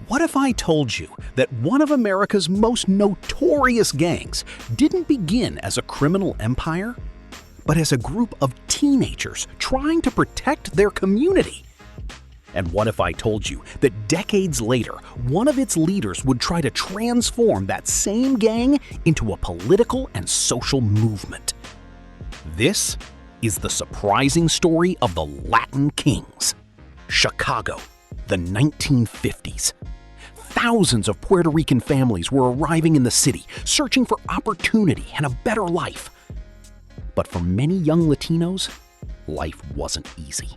What if I told you that one of America's most notorious gangs didn't begin as a criminal empire, but as a group of teenagers trying to protect their community? And what if I told you that decades later, one of its leaders would try to transform that same gang into a political and social movement? This is the surprising story of the Latin Kings. Chicago, the 1950s. Thousands of Puerto Rican families were arriving in the city, searching for opportunity and a better life. But for many young Latinos, life wasn't easy.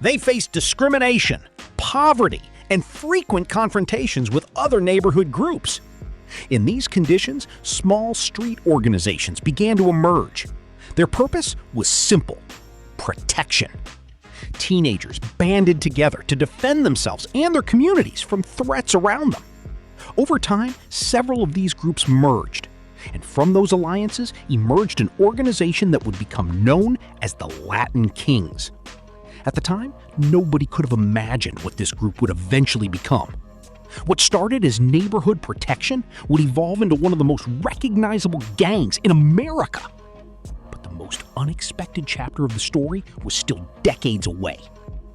They faced discrimination, poverty, and frequent confrontations with other neighborhood groups. In these conditions, small street organizations began to emerge. Their purpose was simple: protection. Teenagers banded together to defend themselves and their communities from threats around them. Over time, several of these groups merged, and from those alliances emerged an organization that would become known as the Latin Kings. At the time, nobody could have imagined what this group would eventually become. What started as neighborhood protection would evolve into one of the most recognizable gangs in America. The most unexpected chapter of the story was still decades away.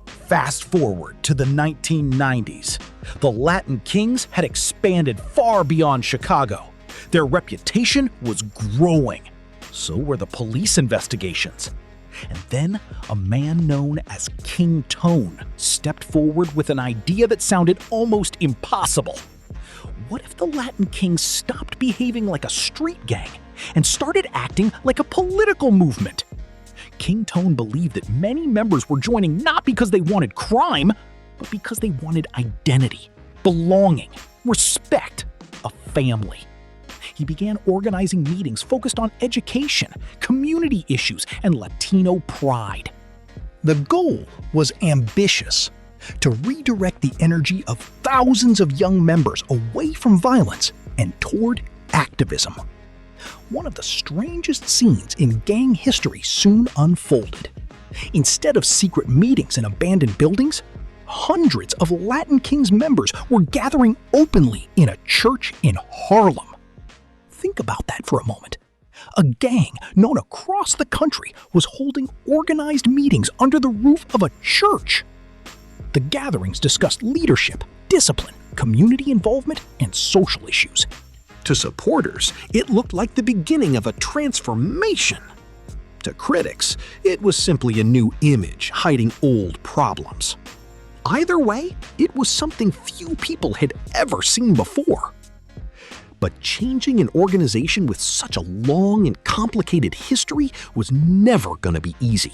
Fast forward to the 1990s. The Latin Kings had expanded far beyond Chicago. Their reputation was growing. So were the police investigations. And then a man known as King Tone stepped forward with an idea that sounded almost impossible. What if the Latin Kings stopped behaving like a street gang and started acting like a political movement? King Tone believed that many members were joining not because they wanted crime, but because they wanted identity, belonging, respect, a family. He began organizing meetings focused on education, community issues, and Latino pride. The goal was ambitious: to redirect the energy of thousands of young members away from violence and toward activism. One of the strangest scenes in gang history soon unfolded. Instead of secret meetings in abandoned buildings, hundreds of Latin Kings members were gathering openly in a church in Harlem. Think about that for a moment. A gang known across the country was holding organized meetings under the roof of a church. The gatherings discussed leadership, discipline, community involvement, and social issues. To supporters, it looked like the beginning of a transformation. To critics, it was simply a new image hiding old problems. Either way, it was something few people had ever seen before. But changing an organization with such a long and complicated history was never going to be easy.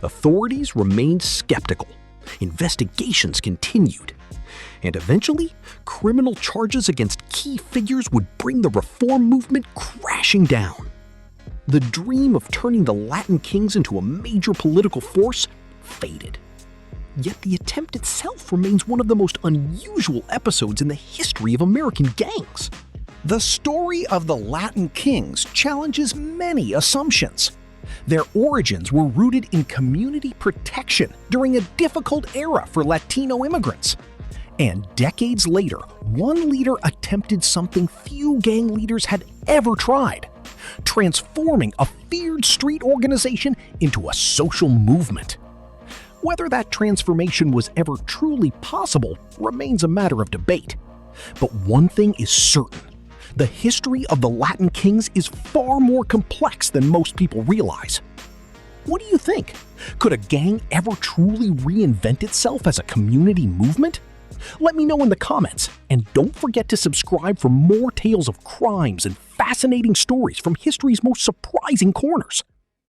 Authorities remained skeptical. Investigations continued. And eventually, criminal charges against key figures would bring the reform movement crashing down. The dream of turning the Latin Kings into a major political force faded. Yet the attempt itself remains one of the most unusual episodes in the history of American gangs. The story of the Latin Kings challenges many assumptions. Their origins were rooted in community protection during a difficult era for Latino immigrants. And decades later, one leader attempted something few gang leaders had ever tried: transforming a feared street organization into a social movement. Whether that transformation was ever truly possible remains a matter of debate. But one thing is certain: the history of the Latin Kings is far more complex than most people realize. What do you think? Could a gang ever truly reinvent itself as a community movement? Let me know in the comments, and don't forget to subscribe for more tales of crimes and fascinating stories from history's most surprising corners.